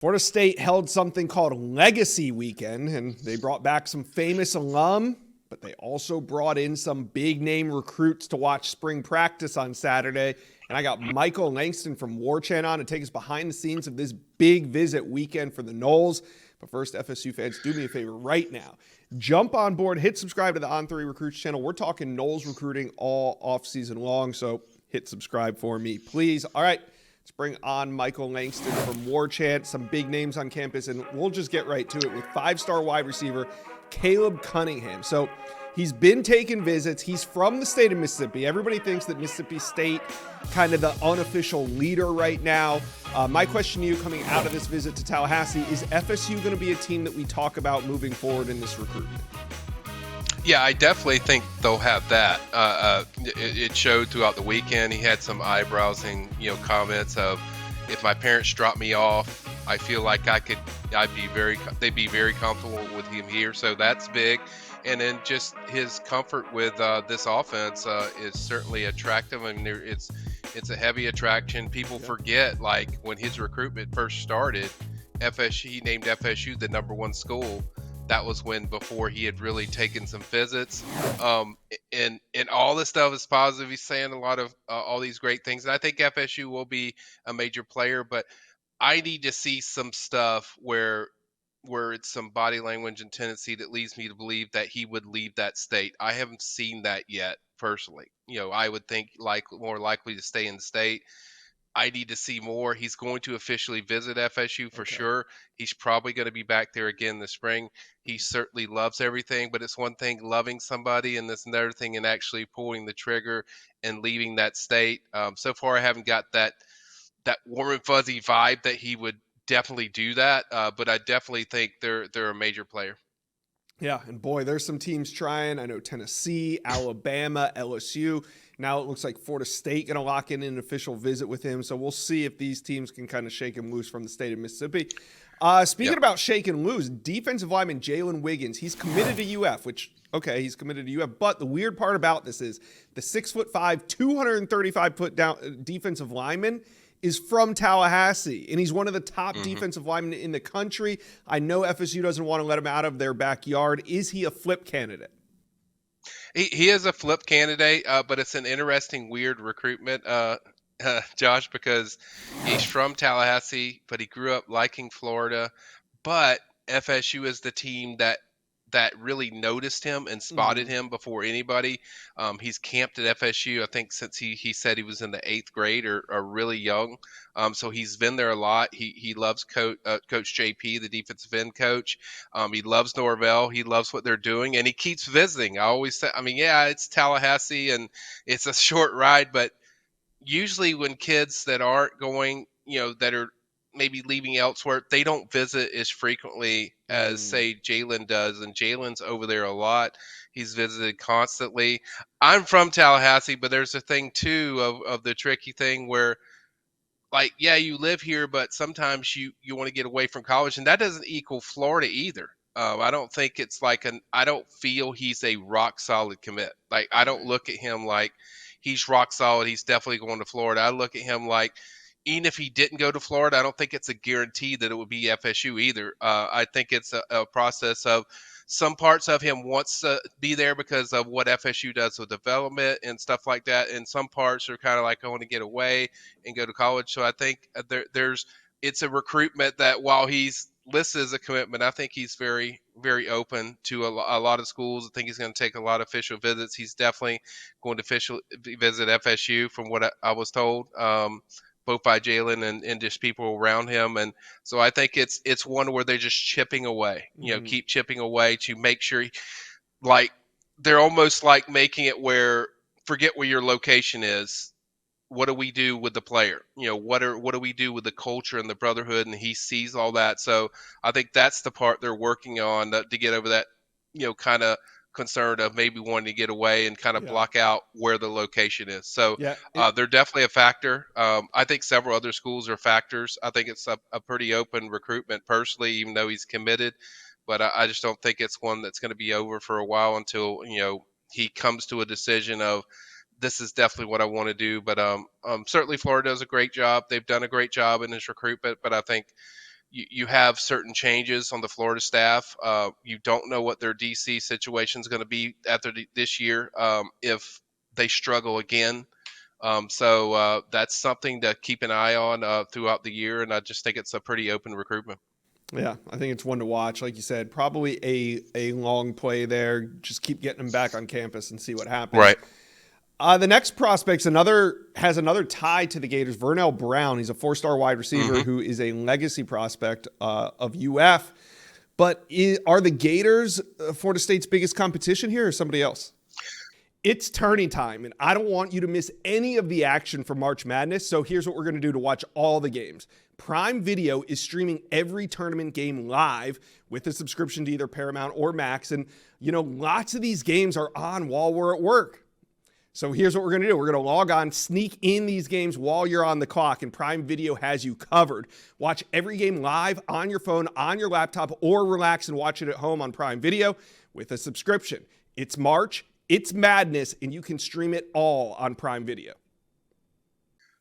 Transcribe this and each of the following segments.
Florida State held something called Legacy Weekend, and they brought back some famous alum, but they also brought in some big name recruits to watch spring practice on Saturday. And I got Michael Langston from Warchant on to take us behind the scenes of this big visit weekend for the Noles. But first, FSU fans, do me a favor right now. Jump on board, hit subscribe to the On3 Recruits channel. We're talking Noles recruiting all offseason long, so hit subscribe for me, please. All right. Let's bring on Michael Langston from Warchant, some big names on campus, and we'll just get right to it with five-star wide receiver Caleb Cunningham. So he's been taking visits. He's from the state of Mississippi. Everybody thinks that Mississippi State kind of the unofficial leader right now. My question to you coming out of this visit to Tallahassee, is FSU going to be a team that we talk about moving forward in this recruitment? Yeah, I definitely think they'll have that. It showed throughout the weekend. He had some eyebrows-ing, comments of, if my parents drop me off, I feel like they'd be very comfortable with him here. So that's big. And then just his comfort with this offense is certainly attractive. I mean, it's a heavy attraction. People forget, like, when his recruitment first started, he named FSU the #1 school. That was before he had really taken some visits, and all this stuff is positive. He's saying a lot of all these great things, and I think FSU will be a major player. But I need to see some stuff where it's some body language and tendency that leads me to believe that he would leave that state. I haven't seen that yet personally. I would think more likely to stay in the state. I need to see more. He's going to officially visit FSU for sure. He's probably going to be back there again this spring. He certainly loves everything, but it's one thing loving somebody, and it's another thing in actually pulling the trigger and leaving that state. So far, I haven't got that warm and fuzzy vibe that he would definitely do that, but I definitely think they're a major player. Yeah, and boy, there's some teams trying. I know Tennessee, Alabama, LSU. Now it looks like Florida State going to lock in an official visit with him. So we'll see if these teams can kind of shake him loose from the state of Mississippi. Speaking about shaking loose, defensive lineman Jalen Wiggins, he's committed to UF, he's committed to UF. But the weird part about this is the 6'5", 235-foot down defensive lineman is from Tallahassee, and he's one of the top defensive linemen in the country. I know FSU doesn't want to let him out of their backyard. Is he a flip candidate? He is a flip candidate, but it's an interesting, weird recruitment, Josh, because he's from Tallahassee, but he grew up liking Florida. But FSU is the team that really noticed him and spotted him before anybody. He's camped at FSU, I think, since he said he was in the 8th grade or really young. So he's been there a lot. He loves Coach JP, the defensive end coach. He loves Norvell. He loves what they're doing, and he keeps visiting. I always say, it's Tallahassee and it's a short ride, but usually when kids that aren't going, that are maybe leaving elsewhere, they don't visit as frequently as, say, Jalen does. And Jalen's over there a lot. He's visited constantly. I'm from Tallahassee, but there's a thing, too, of the tricky thing where, like, yeah, you live here, but sometimes you want to get away from college. And that doesn't equal Florida either. I don't think it's I don't feel he's a rock solid commit. Like, I don't look at him like he's rock solid. He's definitely going to Florida. I look at him like, even if he didn't go to Florida, I don't think it's a guarantee that it would be FSU either. I think it's a process of some parts of him wants to be there because of what FSU does with development and stuff like that. And some parts are kind of like, I want to get away and go to college. So I think it's a recruitment that while he's listed as a commitment, I think he's very, very open to a lot of schools. I think he's going to take a lot of official visits. He's definitely going to officially visit FSU from what I was told. Both by Jalen and just people around him. And so I think it's one where they're just chipping away, keep chipping away to make sure, they're almost like making it where, forget where your location is. What do we do with the player? What do we do with the culture and the brotherhood? And he sees all that. So I think that's the part they're working on to get over that, kind of concern of maybe wanting to get away and kind of block out where the location is. So they're definitely a factor. I think several other schools are factors. I think it's a pretty open recruitment personally, even though he's committed. But I just don't think it's one that's going to be over for a while until, he comes to a decision of, this is definitely what I want to do. But certainly Florida does a great job. They've done a great job in this recruitment. But I think you have certain changes on the Florida staff. You don't know what their DC situation is going to be after this year if they struggle again. So that's something to keep an eye on throughout the year, and I just think it's a pretty open recruitment. Yeah, I think it's one to watch. Like you said, probably a long play there. Just keep getting him back on campus and see what happens. Right. The next prospect's has another tie to the Gators. Vernell Brown. He's a 4-star wide receiver Hmm. who is a legacy prospect of UF. But are the Gators Florida State's biggest competition here, or somebody else? It's turning time, and I don't want you to miss any of the action for March Madness. So here's what we're going to do to watch all the games. Prime Video is streaming every tournament game live with a subscription to either Paramount or Max. And, lots of these games are on while we're at work. So here's what we're going to do. We're going to log on, sneak in these games while you're on the clock, and Prime Video has you covered. Watch every game live on your phone, on your laptop, or relax and watch it at home on Prime Video with a subscription. It's March. It's madness, and you can stream it all on Prime Video.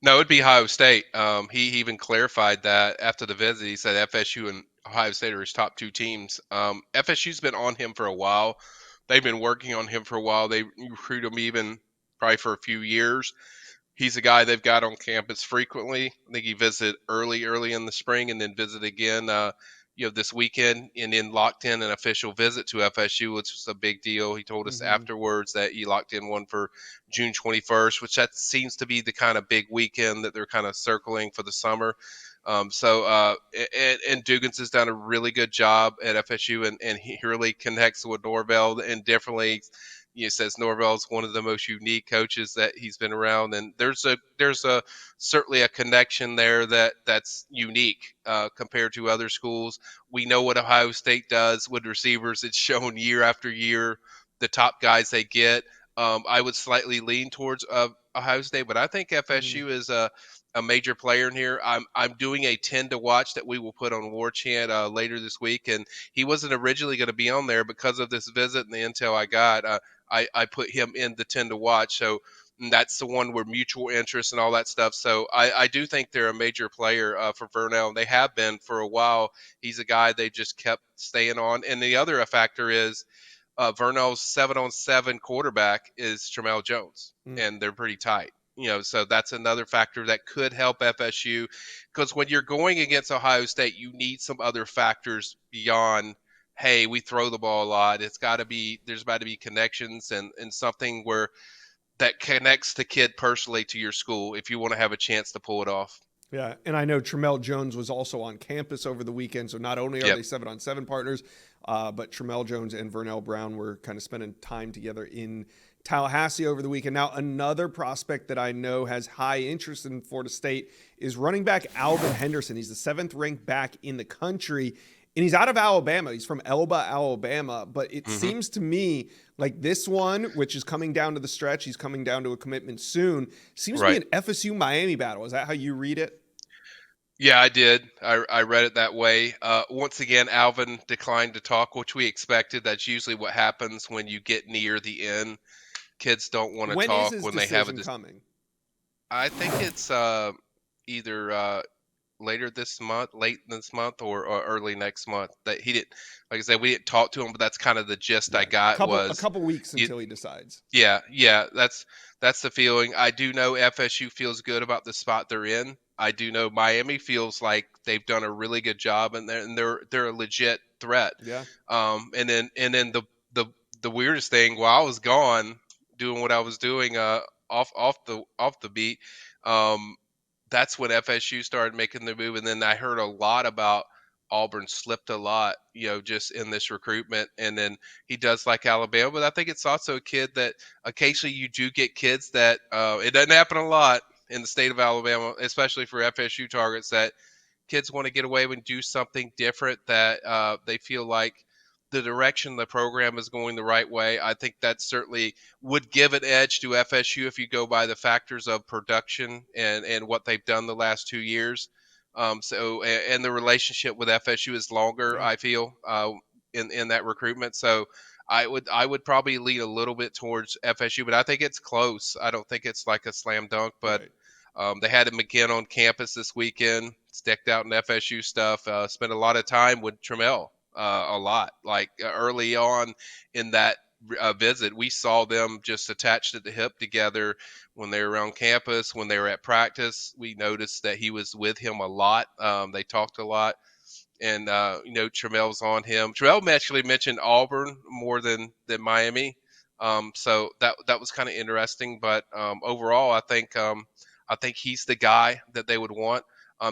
No, it'd be Ohio State. He even clarified that after the visit. He said FSU and Ohio State are his top two teams. FSU's been on him for a while. They've been working on him for a while. They recruit him even probably for a few years. He's a guy they've got on campus frequently. I think he visited early in the spring, and then visited again, this weekend, and then locked in an official visit to FSU, which was a big deal. He told us afterwards that he locked in one for June 21st, which that seems to be the kind of big weekend that they're kind of circling for the summer. And Dugans has done a really good job at FSU, and he really connects with Norvell and differently. Says Norvell's one of the most unique coaches that he's been around, and there's a certainly a connection there that's unique compared to other schools. We know what Ohio State does with receivers. It's shown year after year, the top guys they get. I would slightly lean towards Ohio State, but I think FSU is a major player in here. I'm doing a 10 to watch that we will put on Warchant later this week, and he wasn't originally going to be on there because of this visit and the intel I got. I put him in the 10 to watch. So that's the one where mutual interest and all that stuff. So I do think they're a major player for Vernell, and they have been for a while. He's a guy they just kept staying on. And the other factor is Vernell's 7-on-7 quarterback is Tramel Jones, and they're pretty tight. So that's another factor that could help FSU, because when you're going against Ohio State, you need some other factors beyond, hey, we throw the ball a lot. There's got to be connections and something where that connects the kid personally to your school if you want to have a chance to pull it off. Yeah, and I know Tramel Jones was also on campus over the weekend, so not only are they 7-on-7 partners, but Tramel Jones and Vernell Brown were kind of spending time together in Tallahassee over the weekend. Now, another prospect that I know has high interest in Florida State is running back Alvin Henderson. He's the 7th-ranked back in the country, and he's out of Alabama. He's from Elba, Alabama, but it seems to me like this one, which is coming down to the stretch, he's coming down to a commitment soon, seems to be an FSU-Miami battle. Is that how you read it? Yeah, I did. I read it that way. Once again, Alvin declined to talk, which we expected. That's usually what happens when you get near the end. Kids don't want to When talk is his when they have a decision coming? I think it's either later this month, late this month, or early next month. That he didn't, like I said, we didn't talk to him, but that's kind of the gist I got. A couple weeks until he decides. Yeah, that's the feeling. I do know FSU feels good about the spot they're in. I do know Miami feels like they've done a really good job, and they're a legit threat. Yeah. And then the weirdest thing, while I was gone doing what I was doing off the beat, that's when FSU started making the move, and then I heard a lot about Auburn slipped a lot, just in this recruitment. And then he does like Alabama, but I think it's also a kid that occasionally you do get kids that it doesn't happen a lot in the state of Alabama, especially for FSU targets, that kids want to get away and do something different, that they feel like the direction the program is going the right way. I think that certainly would give an edge to FSU if you go by the factors of production and what they've done the last 2 years. And the relationship with FSU is longer, I feel, in that recruitment. So I would probably lean a little bit towards FSU, but I think it's close. I don't think it's like a slam dunk, but they had him again on campus this weekend decked out in FSU stuff. Spent a lot of time with Trammell, a lot. Like early on in that visit, we saw them just attached at the hip together when they were around campus. When they were at practice, we noticed that he was with him a lot. They talked a lot, and Trammell's on him. Trammell actually mentioned Auburn more than Miami, so that was kind of interesting. But overall, I think he's the guy that they would want.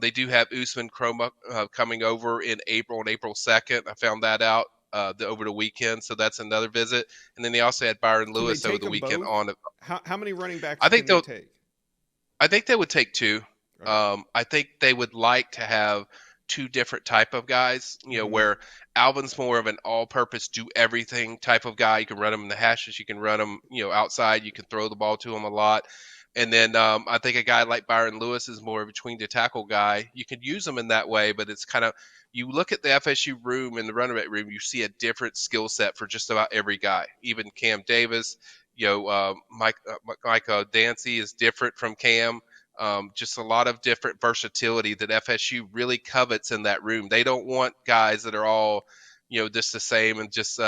They do have Usman Chroma coming over in April, on April 2nd. I found that out over the weekend, so that's another visit. And then they also had Byron Can they Lewis over take the them weekend both? on. How many running backs I think can they they'll. take? I think they would take two. Okay. I think they would like to have two different type of guys. Hmm. Where Alvin's more of an all-purpose, do everything type of guy. You can run him in the hashes, you can run him, outside. You can throw the ball to him a lot. And then I think a guy like Byron Lewis is more of a between the tackle guy. You can use him in that way, but it's kind of, you look at the FSU room and the running back room, you see a different skill set for just about every guy. Even Cam Davis, Mike Dancy is different from Cam. Just a lot of different versatility that FSU really covets in that room. They don't want guys that are all, just the same and just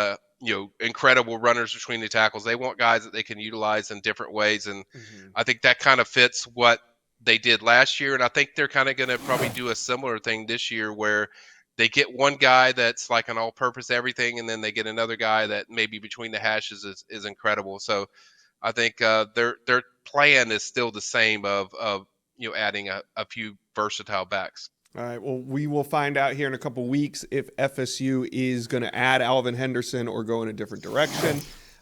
incredible runners between the tackles. They want guys that they can utilize in different ways, and Hmm. I think that kind of fits what they did last year. And I think they're kind of going to probably do a similar thing this year, where they get one guy that's like an all-purpose everything, and then they get another guy that maybe between the hashes is incredible. So I think their plan is still the same of adding a few versatile backs. All right. Well, we will find out here in a couple weeks if FSU is going to add Alvin Henderson or go in a different direction.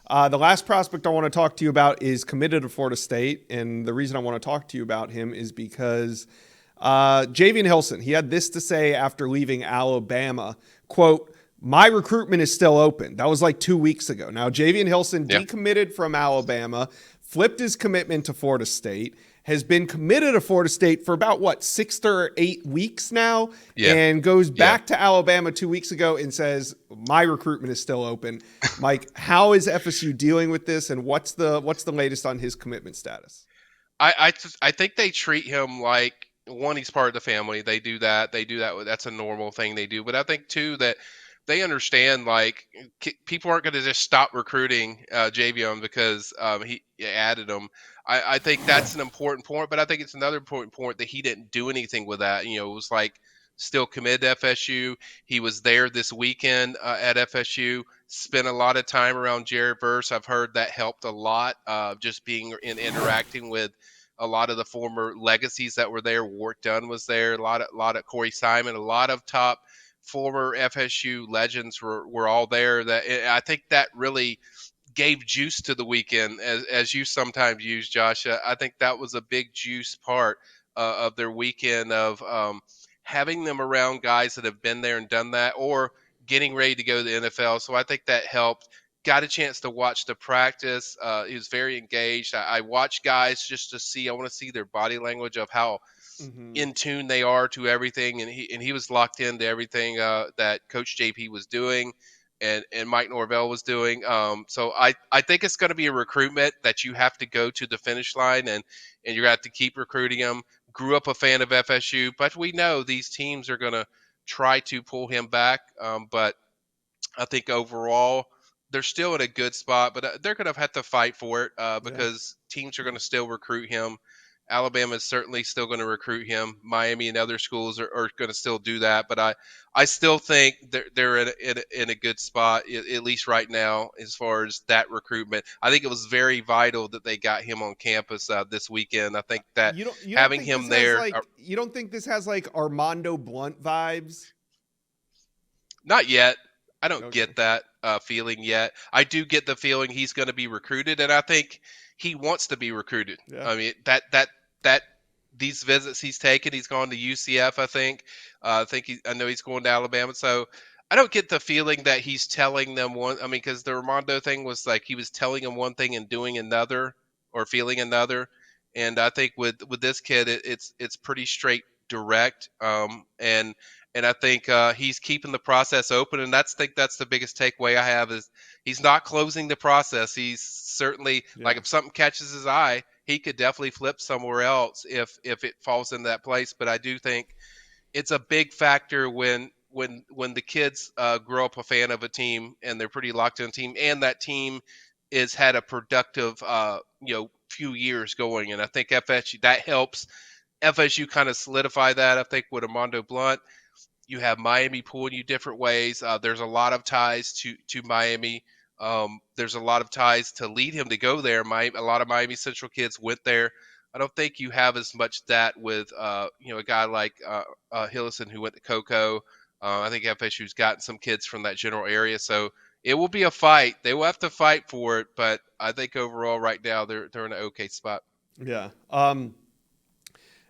The last prospect I want to talk to you about is committed to Florida State, and the reason I want to talk to you about him is because Javian Hilson, he had this to say after leaving Alabama, quote, "My recruitment is still open." That was like 2 weeks ago. Now, Javian Hilson Yeah, decommitted from Alabama, flipped his commitment to Florida State, has been committed to Florida State for about, 6 or 8 weeks now, yeah, and goes yeah. back to Alabama 2 weeks ago and says, "My recruitment is still open." Mike, how is FSU dealing with this, and what's the latest on his commitment status? I think they treat him like, one, he's part of the family. They do that. They do that. That's a normal thing they do. But I think too that they understand, like, people aren't going to just stop recruiting Javion because he added him. I think that's an important point, but I think it's another important point that he didn't do anything with that. It was like still committed to FSU. He was there this weekend at FSU. Spent a lot of time around Jared Verse. I've heard that helped a lot. Just being in interacting with a lot of the former legacies that were there. Wart Dunn was there. A lot of Corey Simon. A lot of top former FSU legends were all there. That I think that really gave juice to the weekend, as you sometimes use, Josh. I think that was a big juice part of their weekend of having them around guys that have been there and done that, or getting ready to go to the NFL. So I think that helped. Got a chance to watch the practice. He was very engaged. I watched guys just to see. I want to see their body language of how Mm-hmm. in tune they are to everything, and he was locked into everything that Coach JP was doing, and Mike Norvell was doing. So I think it's going to be a recruitment that you have to go to the finish line, and you're going to have to keep recruiting him. Grew up a fan of FSU, but we know these teams are going to try to pull him back. But I think overall they're still in a good spot, but they're going to have to fight for it Yeah. because teams are going to still recruit him. Alabama is certainly still going to recruit him. Miami and other schools are going to still do that, but I still think they're in a good spot, at least right now, as far as that recruitment. I think it was very vital that they got him on campus this weekend. I think that You don't having think this him has there, like you don't think this has like Armando Blunt vibes? not yet. I don't Okay. get that feeling yet. I do get the feeling he's going to be recruited, and I think he wants to be recruited. Yeah. I mean that these visits he's taken, he's gone to UCF. I know he's going to Alabama. So I don't get the feeling that he's telling them one. I mean, because the Ramondo thing was like he was telling them one thing and doing another, or feeling another. And I think with this kid, it's pretty straight direct. And I think he's keeping the process open, and that's the biggest takeaway I have is he's not closing the process. He's certainly, like, Yeah. if something catches his eye, he could definitely flip somewhere else if it falls in that place. But I do think it's a big factor when the kids grow up a fan of a team and they're pretty locked in a team, and that team is had a productive few years going. And I think FSU that helps FSU kind of solidify that. I think with Armando Blunt, you have Miami pulling you different ways. There's a lot of ties to Miami. There's a lot of ties to lead him to go there. A lot of Miami Central kids went there. I don't think you have as much that with a guy like Hillison who went to Cocoa. I think FSU's gotten some kids from that general area, so it will be a fight. They will have to fight for it, but I think overall, right now, they're in an okay spot. Yeah.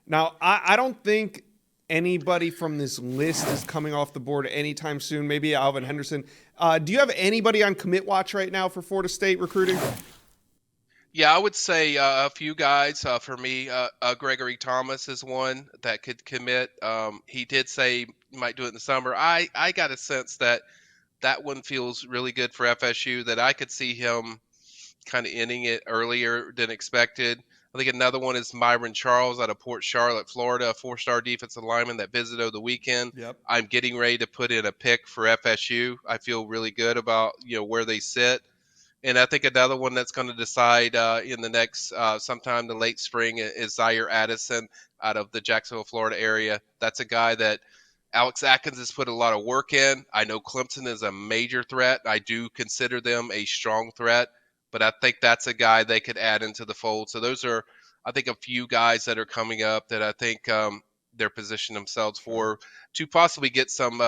Now, I don't think anybody from this list is coming off the board anytime soon. Maybe Alvin Henderson. Do you have anybody on commit watch right now for Florida State recruiting? Yeah, I would say a few guys. For me, Gregory Thomas is one that could commit. He did say he might do it in the summer. I got a sense that that one feels really good for FSU, that I could see him kind of ending it earlier than expected. I think another one is Myron Charles out of Port Charlotte, Florida, a four-star defensive lineman that visited over the weekend. Yep. I'm getting ready to put in a pick for FSU. I feel really good about where they sit. And I think another one that's going to decide in the next sometime the late spring is Zaire Addison out of the Jacksonville, Florida area. That's a guy that Alex Atkins has put a lot of work in. I know Clemson is a major threat. I do consider them a strong threat, but I think that's a guy they could add into the fold. So those are, I think, a few guys that are coming up that I think they're positioning themselves for to possibly get some,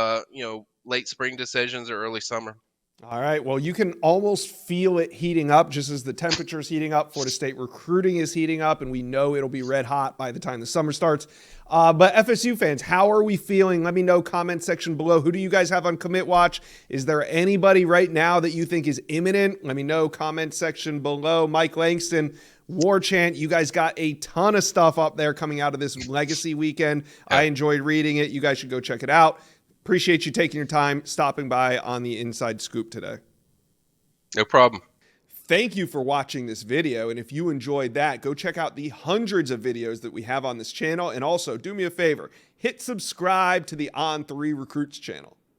late spring decisions or early summer. All right. Well, you can almost feel it heating up just as the temperature is heating up. Florida State recruiting is heating up, and we know it'll be red hot by the time the summer starts. But FSU fans, how are we feeling? Let me know, comment section below. Who do you guys have on commit watch? Is there anybody right now that you think is imminent? Let me know, comment section below. Mike Langston, Warchant, you guys got a ton of stuff up there coming out of this legacy weekend. I enjoyed reading it. You guys should go check it out. Appreciate you taking your time, stopping by on the Inside Scoop today. No problem. Thank you for watching this video. And if you enjoyed that, go check out the hundreds of videos that we have on this channel. And also, do me a favor, hit subscribe to the On3 Recruits channel.